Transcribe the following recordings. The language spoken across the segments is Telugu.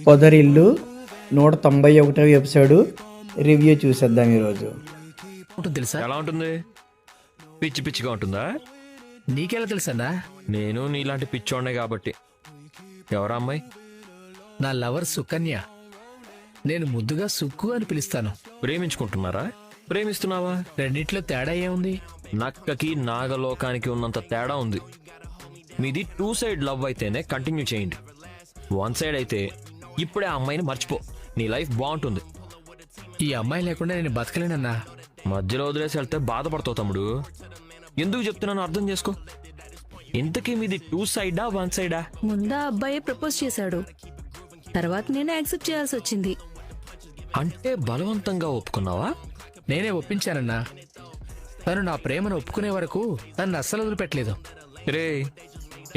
పొదరిల్లు 191వ ఎపిసోడ్ రివ్యూ చూసేద్దాం ఈరోజు. ఉంటుంది తెలుసా? ఎలా ఉంటుంది? పిచ్చి పిచ్చిగా ఉంటుందా? నీకెలా తెలుసన్నా? నేను నీలాంటి పిచ్చోడ్నే కాబట్టి. ఎవరా అమ్మాయి? నా లవర్ సుకన్య. నేను ముద్దుగా సుక్కు అని పిలుస్తాను. ప్రేమించుకుంటున్నారా? ప్రేమిస్తున్నావా? రెండిట్లో తేడా ఏముంది? నక్కకి నాగలోకానికి ఉన్నంత తేడా ఉంది. మీది 2 సైడ్ లవ్ అయితేనే కంటిన్యూ చేయండి. 1 సైడ్ అయితే ఇప్పుడే ఆ అమ్మాయిని మర్చిపో. నీ లైఫ్ బాగుంటుంది. ఈ అమ్మాయి లేకుండా నేను బతకలేనన్నా. మధ్యలో వదిలేసి వెళ్తే బాధపడతావు తమ్ముడు. ఎందుకు చెప్తున్నాను అర్థం చేసుకో. ఇంతకీ మీది 2 సైడా 1 సైడా? ముందా అబ్బాయి ప్రపోజ్ చేశాడు, తర్వాత నేను యాక్సెప్ట్ చేయాల్సి వచ్చింది. అంటే బలవంతంగా ఒప్పుకున్నావా? నేనే ఒప్పించానన్నా. తను నా ప్రేమను ఒప్పుకునే వరకు నన్ను అస్సలు వదిలిపెట్టలేదు. రే,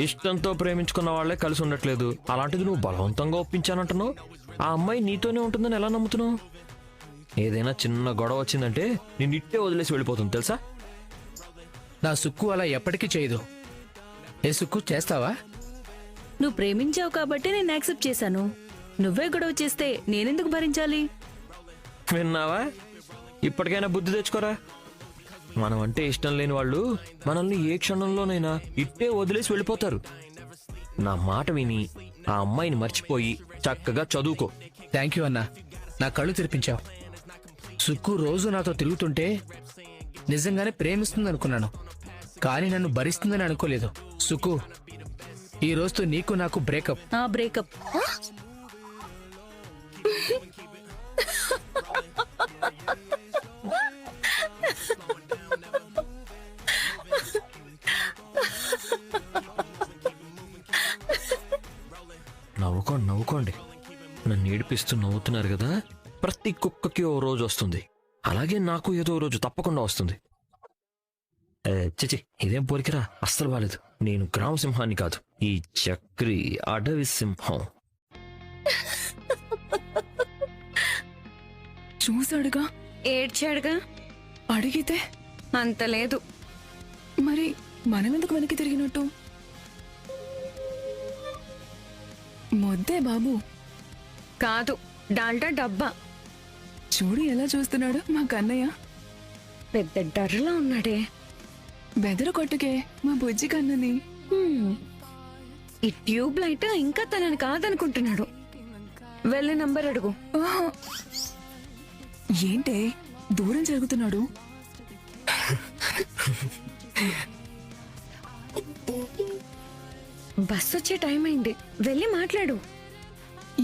ఇష్టంతో ప్రేమించుకున్న వాళ్లే కలిసి ఉండట్లేదు. అలాంటిది నువ్వు బలవంతంగా ఒప్పించానంటున్నావు. ఆ అమ్మాయి నీతోనే ఉంటుందని ఎలా నమ్ముతున్నావు? ఏదైనా చిన్న గొడవ వచ్చిందంటే నిన్ను ఇట్టే వదిలేసి వెళ్ళిపోతుంది తెలుసా? నా సుక్కు అలా ఎప్పటికీ చేయదు. ఏ సుక్కు, చేస్తావా? నువ్వు ప్రేమించావు కాబట్టి నేను యాక్సెప్ట్ చేశాను. నువ్వే గొడవ చేస్తే నేనెందుకు భరించాలి? విన్నావా? ఇప్పటికైనా బుద్ధి తెచ్చుకోరా. మనం అంటే ఇష్టం లేని వాళ్ళు మనల్ని ఏ క్షణంలోనైనా ఇట్టే వదిలేసి వెళ్ళిపోతారు. నా మాట విని ఆ అమ్మాయిని మర్చిపోయి చక్కగా చదువుకో. థ్యాంక్ యూ అన్నా, నా కళ్ళు తెరిపించావు. సుక్కు రోజు నాతో తిరుగుతుంటే నిజంగానే ప్రేమిస్తుంది అనుకున్నాను, కానీ నన్ను భరిస్తుందని అనుకోలేదు. సుక్కు, ఈ రోజుతో నీకు నాకు బ్రేకప్. బ్రేకప్? నవ్వుకోండి నవ్వుకోండి. నన్ను ఏడిపిస్తూ నవ్వుతున్నారు కదా. ప్రతి కుక్కకి ఓ రోజు వస్తుంది. అలాగే నాకు ఏదో రోజు తప్పకుండా వస్తుంది. చిచి, ఇదేం పోలికరా, అస్సలు బాలేదు. నేను గ్రామ సింహాన్ని కాదు, ఈ చక్రి అడవి సింహం. చూసాడుగా, ఏడ్చాడుగా. అడిగితే అంత లేదు. మరి మనమెందుకు వెనక్కి తిరిగినట్టు? మొద్దే బాబు కాదు, డాల్డా డబ్బా. చూడు ఎలా చూస్తున్నాడు మా కన్నయ్య. పెద్ద డర్లా ఉన్నాడే. బెదరు కొట్టుకే మా బుజ్జి కన్నని. ఈ ట్యూబ్ లైట్ ఇంకా తనని కాదనుకుంటున్నాడు. వెళ్ళి నంబర్ అడుగు. ఓహో, ఏంటే దూరం జరుగుతున్నాడు? బస్సు వచ్చే టైం అయింది, వెళ్ళి మాట్లాడు.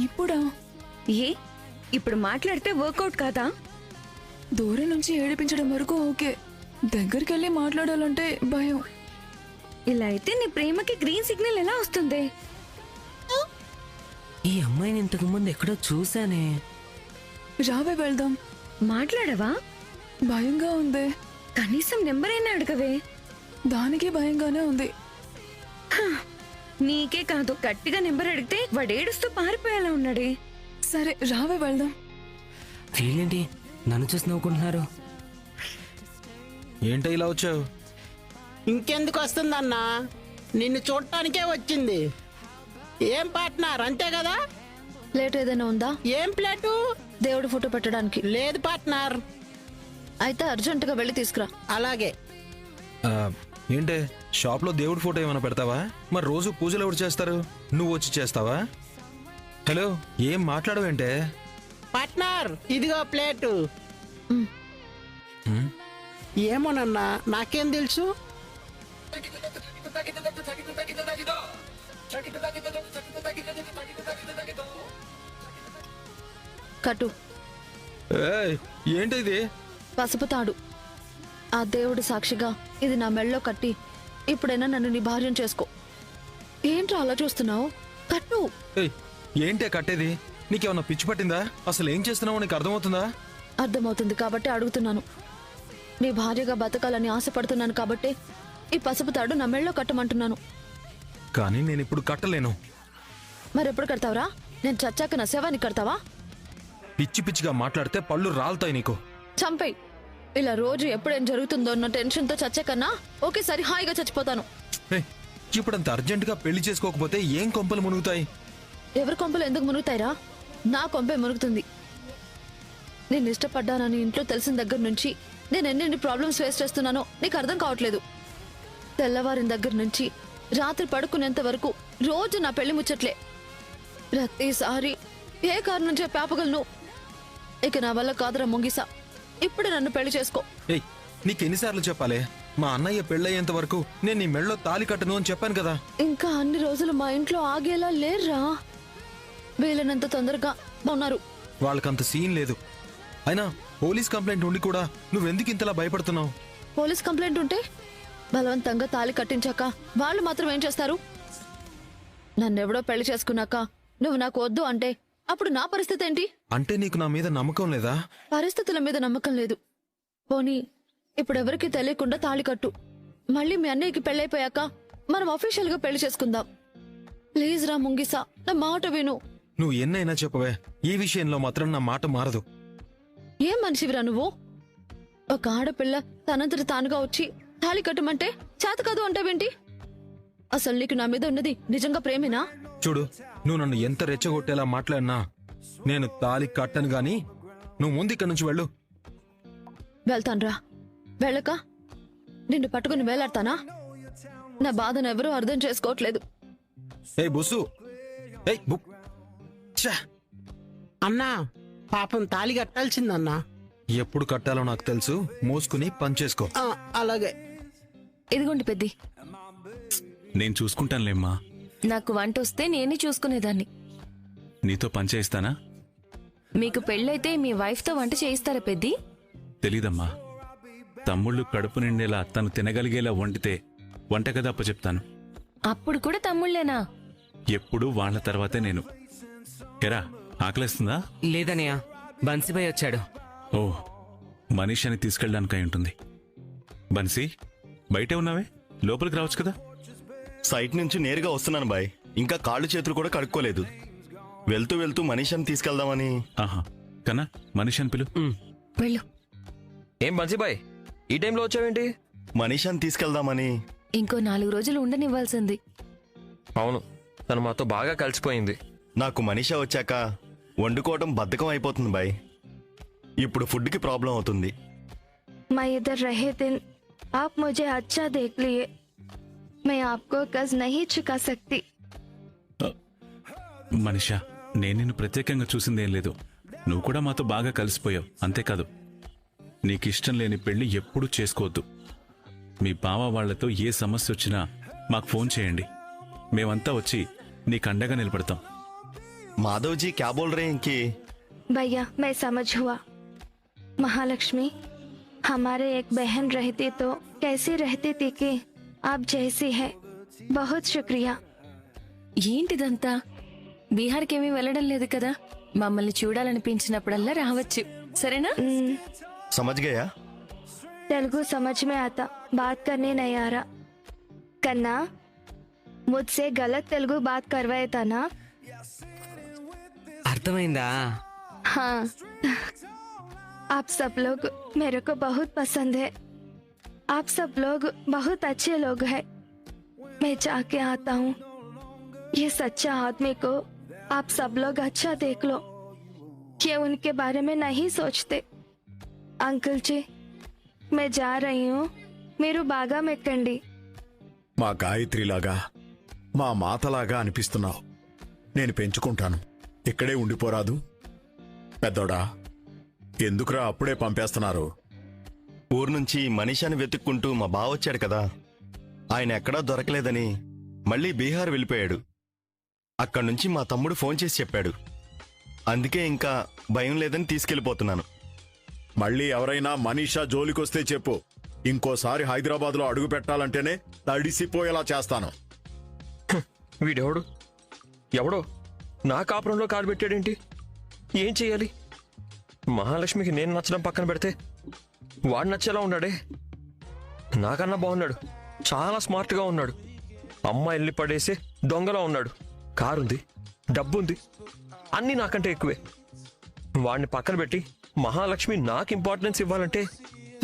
ఇప్పుడా? ఏ, ఇప్పుడు మాట్లాడితే వర్కౌట్ కాదా? దూరం నుంచి ఏడిపించడం వరకు ఓకే, దగ్గరికి వెళ్ళి మాట్లాడాలంటే భయం. ఇలా అయితే నీ ప్రేమకి గ్రీన్ సిగ్నల్ ఎలా వస్తుంది? ఈ అమ్మాయిని ఇంతకు ముందు ఎక్కడో చూసానే. రావే వెళ్దాం. మాట్లాడవా? భయంగా ఉంది. కనీసం నెంబర్ అయినా అడగవే. దానికి భయంగానే ఉంది. నీకే కాదు, గట్టిగా నెంబర్ అడిగితే వాడు ఏడుస్తూ పారిపోయేలా ఉన్నాడే. సరే రావే వెళ్దాం. వీళ్ళేంటి నన్ను చూసి నవ్వుకుంటున్నారు? ఏంటో ఇలా వచ్చావు? ఇంకెందుకు వస్తుందన్నా, నిన్ను చూడటానికే వచ్చింది. ఏం పార్ట్నర్, అంతే కదా? ప్లేట్ ఏదైనా ఉందా? ఏం ప్లేటు? దేవుడి ఫోటో పెట్టడానికి లేదు పార్ట్నర్. అయితే అర్జెంటుగా వెళ్ళి తీసుకురా. అలాగే. ఏంటే షాప్లో దేవుడి ఫోటో ఏమైనా పెడతావా? మరి రోజు పూజలు ఎవరు చేస్తారు? నువ్వు వచ్చి చేస్తావా? హలో, ఏం మాట్లాడవేంటే? పార్ట్నర్, ఇదిగో ప్లేటు. ఏమోనన్నా, నాకేం తెలుసు. కట్టు. ఏంటి ఇది? పసుపు తాడు. ఆ దేవుడి సాక్షిగా ఇది నా మెళ్ళలో కట్టి ఇప్పుడైనా నన్ను నీ భార్యం చేసుకో. ఏంట్రా అలా చూస్తున్నావు? కట్టు. ఏంటే కట్టేది? నీకేమన్నా పిచ్చి పట్టిందా? అసలు ఏం చేస్తున్నావో నీకు అర్థమవుతుందా? అర్థమవుతుంది కాబట్టి అడుగుతున్నాను. నీ భార్యగా బతకాలని ఆశపడుతున్నాను కాబట్టి ఈ పసుపు తాడు నా మెళ్ళలో కట్టమంటున్నాను. కానీ నేను ఇప్పుడు కట్టలేను. మరెప్పుడు కడతావురా? నేను చచ్చాక నా శవాన్ని కడతావా? పిచ్చి పిచ్చిగా మాట్లాడితే పళ్ళు రాలుతాయి నీకు. చంపేయ్. ఇలా రోజు ఎప్పుడేం జరుగుతుందో అన్న టెన్షన్తో చచ్చే కన్నా ఒకేసారి హాయిగా చచ్చిపోతాను. ఇప్పుడంత అర్జెంటుగా పెళ్లి చేసుకోకపోతే ఏం కొంపలు మునుగుతాయి? ఎవరి కొంపలు ఎందుకు మునుగుతాయిరా? నా కొంపే మునుగుతుంది. నేను ఇష్టపడ్డానని ఇంట్లో తెలిసిన దగ్గర నుంచి నేను ఎన్నెన్ని ప్రాబ్లమ్స్ ఫేస్ చేస్తున్నానో నీకు అర్థం కావట్లేదు. తెల్లవారిన దగ్గర నుంచి రాత్రి పడుకునేంత వరకు రోజు నా పెళ్లి ముచ్చట్లే. ప్రతిసారి ఏ కారణం చెప్పి ఆపగలను? ఇక నా వల్ల కాదురా ముంగిసా. ఇప్పుడే నన్ను పెళ్లి చేసుకో. ఏయ్, నీకెన్నిసార్లు చెప్పాలి? మా అన్నయ్య పెళ్ళయ్యేంత వరకు నేను నీ మెళ్ళో తాళి కట్టను అని చెప్పాను కదా. ఇంకా అన్ని రోజులు మా ఇంట్లో ఆగేలా లేర్రా. వీలైనంత తొందరగా ఉన్నారు. వాళ్ళకంత సీన్ లేదు. అయినా పోలీస్ కంప్లైంట్ ఉండి కూడా నువ్వెందుకు ఇంతలా భయపడుతున్నావు? పోలీస్ కంప్లైంట్ ఉంటే బలవంతంగా తాళి కట్టించాక వాళ్ళు మాత్రం ఏం చేస్తారు? నన్నెవడో పెళ్లి చేసుకున్నాక నువ్వు నాకు వద్దు అంటే అప్పుడు నా పరిస్థితి ఏంటి? అంటే నీకు నా మీద నమ్మకం లేదా? పరిస్థితుల మీద నమ్మకం లేదు. పోనీ ఇప్పుడు ఎవరికి తెలియకుండా తాళి కట్టు. మళ్ళీ మీ అన్నయ్యకి పెళ్ళైపోయాక మనం అఫీషియల్ గా పెళ్లి చేసుకుందాం. ప్లీజ్ రా ముంగిసా, నా మాట విను. నువ్వు ఎన్నైనా చెప్పవే, ఈ విషయంలో మాత్రం నా మాట మారదు. ఏం మనిషివిరా నువ్వు? ఒక ఆడపిల్ల తనంతట తానుగా వచ్చి తాళి కట్టమంటే చేత కాదు అంటావేంటి? అసలు నీకు నా మీద ఉన్నది నిజంగా ప్రేమేనా? చూడు, నువ్వు నన్ను ఎంత రెచ్చగొట్టేలా మాట్లాడినా నేను తాళి కట్టను గాని నువ్వు ముందు ఇక్కడి నుంచి వెళ్ళు. వెళ్తాన్రా. వెళ్ళక నిన్ను పట్టుకుని వేలాడతానా? నా బాధను ఎవరూ అర్థం చేసుకోవట్లేదు. ఏయ్ బుస్సు, ఏయ్ బుక్. ఛా! అన్నా, పాపం తాళి కట్టాల్సిందన్నా. ఎప్పుడు కట్టాలో నాకు తెలుసు. మోసుకుని పనిచేసుకో. అలాగే. ఇదిగోండి పెద్ది. నేను చూసుకుంటానులేమ్మా. నాకు వంట వస్తే నేనే చూసుకునేదాన్ని. నీతో పని చేయిస్తానా? మీకు పెళ్ళైతే మీ వైఫ్తో వంట చేయిస్తారా పెద్ది? తెలీదమ్మా. తమ్ముళ్ళు కడుపు నిండేలా తను తినగలిగేలా వండితే వంటగది అప్పచెప్తాను. అప్పుడు కూడా తమ్ముళ్ళేనా? ఎప్పుడు వాళ్ళ తర్వాతే నేను. ఎరా, ఆకలేస్తుందా? లేదనయ్య, బన్సీభాయ్ వచ్చాడు. ఓ, మనీషాని తీసుకెళ్ళడానికై ఉంటుంది. బన్సీ, బయటే ఉన్నావే, లోపలికి రావచ్చు కదా. సైట్ నుంచి నేరుగా వస్తున్నాను బాయ్. ఇంకా కాళ్ళు చేతులు కూడా కడుక్కోలేదు. వెళ్తూ వెళ్తూ మనీషాని తీసుకెళ్దామని. ఆహా, కన్నా మనీషాని పిలు. వెళ్ళు. ఏం బన్సీబాయ్, ఈ టైంలో వచ్చావేంటి? మనీషాని తీసుకెళ్దామని. ఇంకో 4 రోజులు ఉండనివ్వాల్సింది. అవును, తను మాతో బాగా కలిసిపోయింది. నాకు మనీషా వచ్చాక వండుకోవడం బద్ధకం అయిపోతుంది బాయ్. ఇప్పుడు ఫుడ్కి ప్రాబ్లం అవుతుంది. मैं इधर रहे दिन आप मुझे अच्छा देख लिए. मैं आपको कर्ज नहीं चुका सकती. మనీషా, నేను నిన్ను ప్రత్యేకంగా చూసిందేం లేదు. నువ్వు కూడా మాతో బాగా కలిసిపోయావు. అంతేకాదు, నీకిష్టం లేని పెళ్లి ఎప్పుడూ చేసుకోవద్దు. మీ బావ వాళ్లతో ఏ సమస్య వచ్చినా మాకు ఫోన్ చేయండి. మేమంతా వచ్చి నీకు అండగా నిలబడతాం. మాధవ్జీ క్యా బోల్ రే ఇంకి? भैया मैं समझ हुआ. महालक्ष्मी, हमारे एक बहन रहती तो कैसी रहती थी कि आप जैसी है. बहुत शुक्रिया. ఏంటిదంతా? బీహార్కేమీ వెళ్ళడం లేదు కదా? మమ్మల్ని చూడాలనిపించినప్పుడల్లా రావచ్చు, సరేనా? సమజ్ గయా? तेलुगु समझ में आता, बात करने नहीं आ रहा. कन्ना, मुझसे गलत तेलुगु बात करवाया था ना? అర్థమైందా? हाँ. आप सब लोग मेरे को बहुत पसंद है. आप सब लोग बहुत अच्छे लोग हैं. मैं जाके आता हूँ. ये सच्चा आदमी को आप सब लोग अच्छा देख लो. ये उनके बारे में नहीं सोचते. अंकल जी, मैं जा रही हूँ. मेरू बागा में कंडी. మా గాయత్రిలాగా, మా మాతలాగా అనిపిస్తున్నావు. నేను పెంచుకుంటాను. ఇక్కడే ఉండిపోరాదు? పెద్దోడా, ఎందుకురా అప్పుడే పంపేస్తున్నారు? ఊరు నుంచి మనీషాని వెతుక్కుంటూ మా బావ వచ్చాడు కదా. ఆయన ఎక్కడా దొరకలేదని మళ్ళీ బీహార్ వెళ్ళిపోయాడు. అక్కడి నుంచి మా తమ్ముడు ఫోన్ చేసి చెప్పాడు. అందుకే ఇంకా భయం లేదని తీసుకెళ్లిపోతున్నాను. మళ్ళీ ఎవరైనా మనీషా జోలికొస్తే చెప్పు. ఇంకోసారి హైదరాబాద్లో అడుగు పెట్టాలంటేనే తడిసిపోయేలా చేస్తాను. వీడెవడు? ఎవడో నా కాపురంలో కాలు పెట్టాడేంటి? ఏం చెయ్యాలి? మహాలక్ష్మికి నేను నచ్చడం పక్కన పెడితే వాడు నచ్చేలా ఉన్నాడే. నాకన్నా బాగున్నాడు, చాలా స్మార్ట్గా ఉన్నాడు. అమ్మాయిల్ని పడేసే దొంగలా ఉన్నాడు. కారుంది, డబ్బుంది, అన్నీ నాకంటే ఎక్కువే. వాడిని పక్కన పెట్టి మహాలక్ష్మి నాకు ఇంపార్టెన్స్ ఇవ్వాలంటే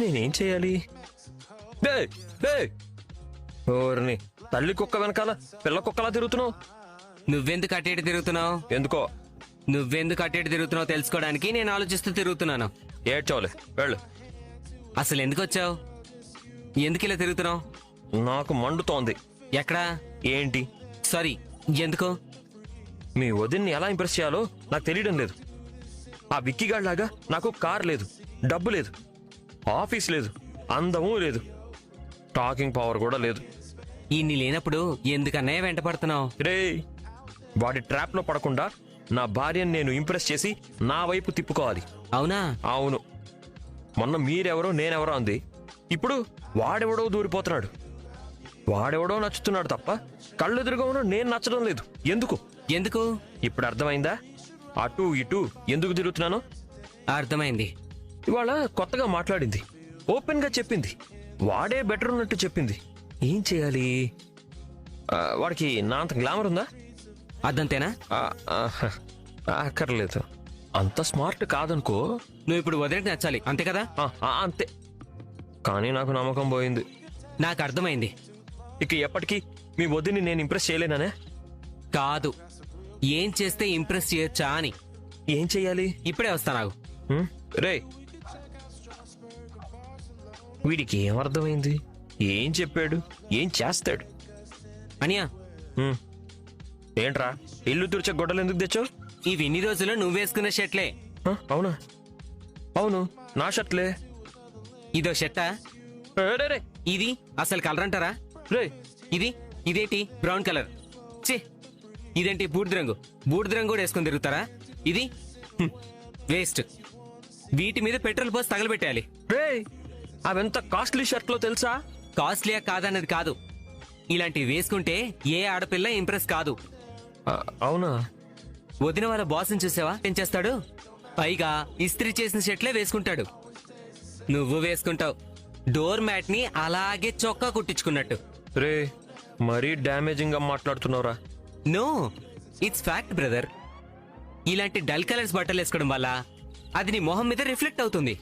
నేనేం చేయాలి? ఓర్ని తల్లి కుక్క వెనకాల పిల్ల కుక్కలా తిరుగుతున్నావు. నువ్వెందుకు అటు ఇటు తిరుగుతున్నావు? ఎందుకో నువ్వెందుకు అటు ఇటు తిరుగుతున్నావు తెలుసుకోవడానికి నేను ఆలోచిస్తూ తిరుగుతున్నాను. ఏడ్చోలే వెళ్ళు. అసలు ఎందుకు వచ్చావు? ఎందుకు ఇలా తిరుగుతున్నావు? నాకు మండుతోంది. ఎక్కడా? ఏంటి? సారీ, ఎందుకు? మీ వదిన్ని ఎలా ఇంప్రెస్ చేయాలో నాకు తెలియడం లేదు. ఆ విక్కిగాడిలాగా నాకు కార్ లేదు, డబ్బు లేదు, ఆఫీస్ లేదు, అందము లేదు, టాకింగ్ పవర్ కూడా లేదు. ఇన్ని లేనప్పుడు ఎందుకన్నయ్య వెంట పడుతున్నావు? రే, వాడి ట్రాప్ లో పడకుండా నా భార్యను నేను ఇంప్రెస్ చేసి నా వైపు తిప్పుకోవాలి. అవునా? అవును. మొన్న మీరెవరో నేనెవరో అంది, ఇప్పుడు వాడెవడో దూరిపోతున్నాడు. వాడెవడో నచ్చుతున్నాడు తప్ప కళ్ళెదురుగా ఉన్న నేను నచ్చడం లేదు. ఎందుకు? ఎందుకు? ఇప్పుడు అర్థమైందా అటు ఇటు ఎందుకు తిరుగుతున్నాను? అర్థమైంది. ఇవాళ కొత్తగా మాట్లాడింది, ఓపెన్ గా చెప్పింది, వాడే బెటర్ ఉన్నట్టు చెప్పింది. ఏం చేయాలి? వాడికి నా అంత గ్లామర్ ఉందా? అదంతేనా? అక్కర్లేదు, అంత స్మార్ట్ కాదనుకో. నువ్వు ఇప్పుడు వదిలికి నచ్చాలి, అంతే కదా? అంతే. కానీ నాకు నమ్మకం పోయింది. నాకు అర్థమైంది. ఇక ఎప్పటికీ మీ వదిని నేను ఇంప్రెస్ చేయలేనానే? కాదు, ఏం చేస్తే ఇంప్రెస్ చేయొచ్చా అని. ఏం చెయ్యాలి? ఇప్పుడే వస్తా. నాకు రే, వీడికి ఏమర్థమైంది? ఏం చెప్పాడు? ఏం చేస్తాడు? అనియా, ఏంట్రా ఇల్లు తుడిచే గొడ్డలు ఎందుకు తెచ్చావు? ఇవి ఇన్ని రోజులు నువ్వు వేసుకున్న షర్ట్లే. అవునా? అవును, నా షర్ట్లే. ఇదో షర్టా? ఇది అసలు కలర్ అంటారా? ఇది ఇదేంటి బ్రౌన్ కలర్? ఛీ, ఇదేంటి బూడిద రంగు? బూడిద రంగు కూడా వేసుకొని తిరుగుతారా? ఇది వేస్ట్. వీటి మీద పెట్రోల్ పోసి తగలబెట్టాలి. అవెంత కాస్ట్లీ షర్ట్లో తెలుసా? కాస్ట్లీయా కాదన్నది కాదు, ఇలాంటివి వేసుకుంటే ఏ ఆడపిల్ల ఇంప్రెస్ కాదు. అవునా? వదిన వాళ్ళ బాస్ని చూసావా ఏం చేస్తాడు? పైగా ఇస్త్రీ చేసిన షర్ట్లే వేసుకుంటాడు. నువ్వు వేసుకుంటావు డోర్ మ్యాట్ ని అలాగే చొక్కా కుట్టించుకున్నట్టు. రే, మరీ డ్యామేజింగ్ గా మాట్లాడుతున్నావురా. No, it's fact brother. ఇలాంటి డల్ కలర్స్ బట్టలు వేసుకోవడం వల్ల అది నీ మొహం మీద రిఫ్లెక్ట్ అవుతుంది.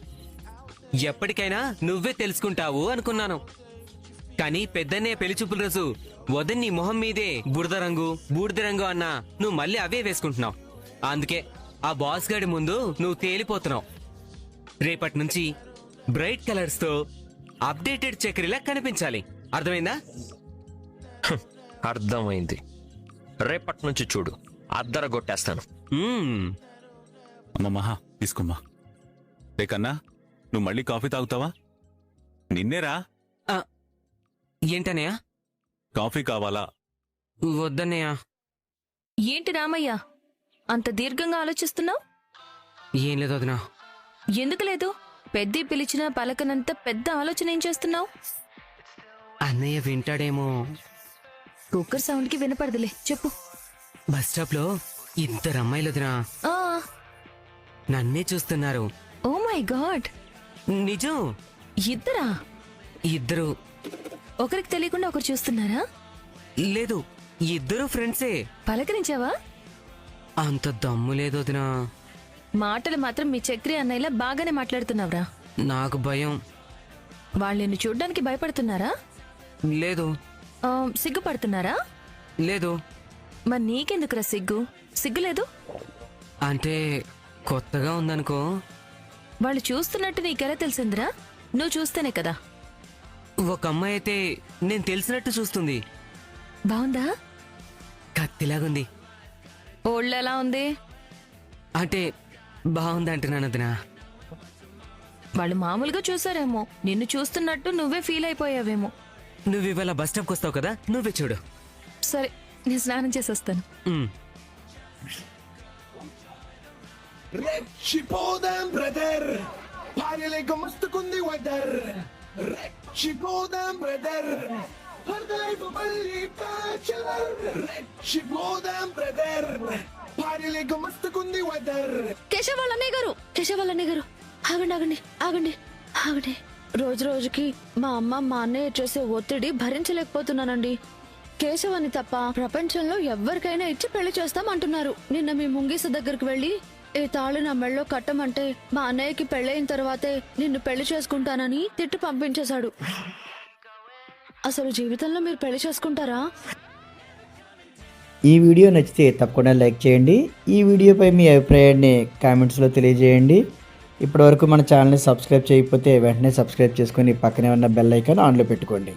ఎప్పటికైనా నువ్వే తెలుసుకుంటావు అనుకున్నాను, కానీ పెద్దనే పెళ్లి చూపుల రోజు వదిన నీ మొహం మీదే బూడిద రంగు అన్నా నువ్వు మళ్ళీ అవే వేసుకుంటున్నావు. అందుకే ఆ బాస్ గాడి ముందు నువ్వు తేలిపోతున్నావు. రేపటి నుంచి బ్రైట్ కలర్స్ తో అప్డేటెడ్ చక్రీలా కనిపించాలి. అర్థమైందా? అర్థమైంది. రేపటి నుంచి చూడు, అద్దర కొట్టేస్తాను. అమ్మ మహా, తీసుకోమ్మా. రే కన్నా, నువ్వు మళ్ళీ కాఫీ తాగుతావా? నిన్నేరా. ఏంటనయ్యా? కాఫీ కావాలా? వద్దన్నయ్యా. ఏంటి రామయ్య అంత దీర్ఘంగా ఆలోచిస్తున్నావు? ఏం లేదు వదినా. ఎందుకు లేదు? పెద్ద పిలిచినా పలకనంత పెద్ద ఆలోచన ఏం చేస్తున్నావు? అన్నయ్య వింటాడేమో. కుక్కర్ సౌండ్ కి వినపడదులే, చెప్పు. బస్ స్టాప్ లో ఇద్దరు అమ్మాయిలు వదినా నన్నే చూస్తున్నారు. ఓ మై గాడ్, నిజం. ఇద్దరా? ఇద్దరు. ఒకరికి తెలియకుండా ఒకరు చూస్తున్నారా? లేదు, ఇద్దరు ఫ్రెండ్సే. పలకరించావా? అంత దమ్ము లేదు వదినా. మాటలు మాత్రం మీ చక్రి అన్నయ్యలా బాగానే మాట్లాడుతున్నావురా. నాకు భయం. వాళ్ళు నిన్ను చూడ్డానికి భయపడుతున్నారా? లేదు. సిగ్గుపడుతున్నారా? లేదు. మరి నీకెందుకురా సిగ్గు? సిగ్గులేదు అంటే కొత్తగా ఉందనుకో. వాళ్ళు చూస్తున్నట్టు నీకెలా తెలిసిందిరా? నువ్వు చూస్తేనే కదా. ఒక అమ్మాయి అయితే నేను తెలిసినట్టు చూస్తుంది. బాగుందా? కత్తిలాగుంది. ఓళ్ళు ఎలా ఉంది? అంటే బాగుంది అంటున్నాను వదినా. వాళ్ళు మామూలుగా చూసారేమో, నిన్ను చూస్తున్నట్టు నువ్వే ఫీల్ అయిపోయావేమో. నువ్వు ఇవాళ బస్ స్టాప్కి వస్తావు కదా, నువ్వే చూడు. సరే, నేను స్నానం చేసి వస్తాను. రెచ్చిపోదాం బ్రదర్, భార్యలేక మస్తుకుంది వెదర్. రెచ్చిపోదాం బ్రదర్, హృదయపు మళ్ళీ బ్యాచులర్. రెచ్చిపోదాం బ్రదర్, భార్యలేక మస్తుకుంది వెదర్. కేశవ్ వాళ్ళ అన్నయ్య గారు, ఆగండి. రోజు రోజుకి మా అమ్మ మా అన్నయ్య చేసే ఒత్తిడి భరించలేకపోతున్నానండి. కేశవ్ అని తప్ప ప్రపంచంలో ఎవరికైనా ఇచ్చి పెళ్లి చేస్తామంటున్నారు. నిన్న మీ ముంగీస దగ్గరకు వెళ్లి ఈ తాళి నా మెళ్ళలో కట్టమంటే మా అన్నయ్యకి పెళ్ళయిన తర్వాతే నిన్ను పెళ్లి చేసుకుంటానని తిట్టు పంపించేశాడు. అసలు జీవితంలో మీరు పెళ్లి చేసుకుంటారా? ఈ వీడియో నచ్చితే తప్పకుండా లైక్ చేయండి. ఈ వీడియోపై మీ అభిప్రాయాన్ని కామెంట్స్లో తెలియజేయండి. ఇప్పటివరకు మన ఛానల్ని సబ్స్క్రైబ్ చేయకపోతే వెంటనే సబ్స్క్రైబ్ చేసుకొని పక్కనే ఉన్న బెల్ ఐకాన్ ఆన్లో పెట్టుకోండి.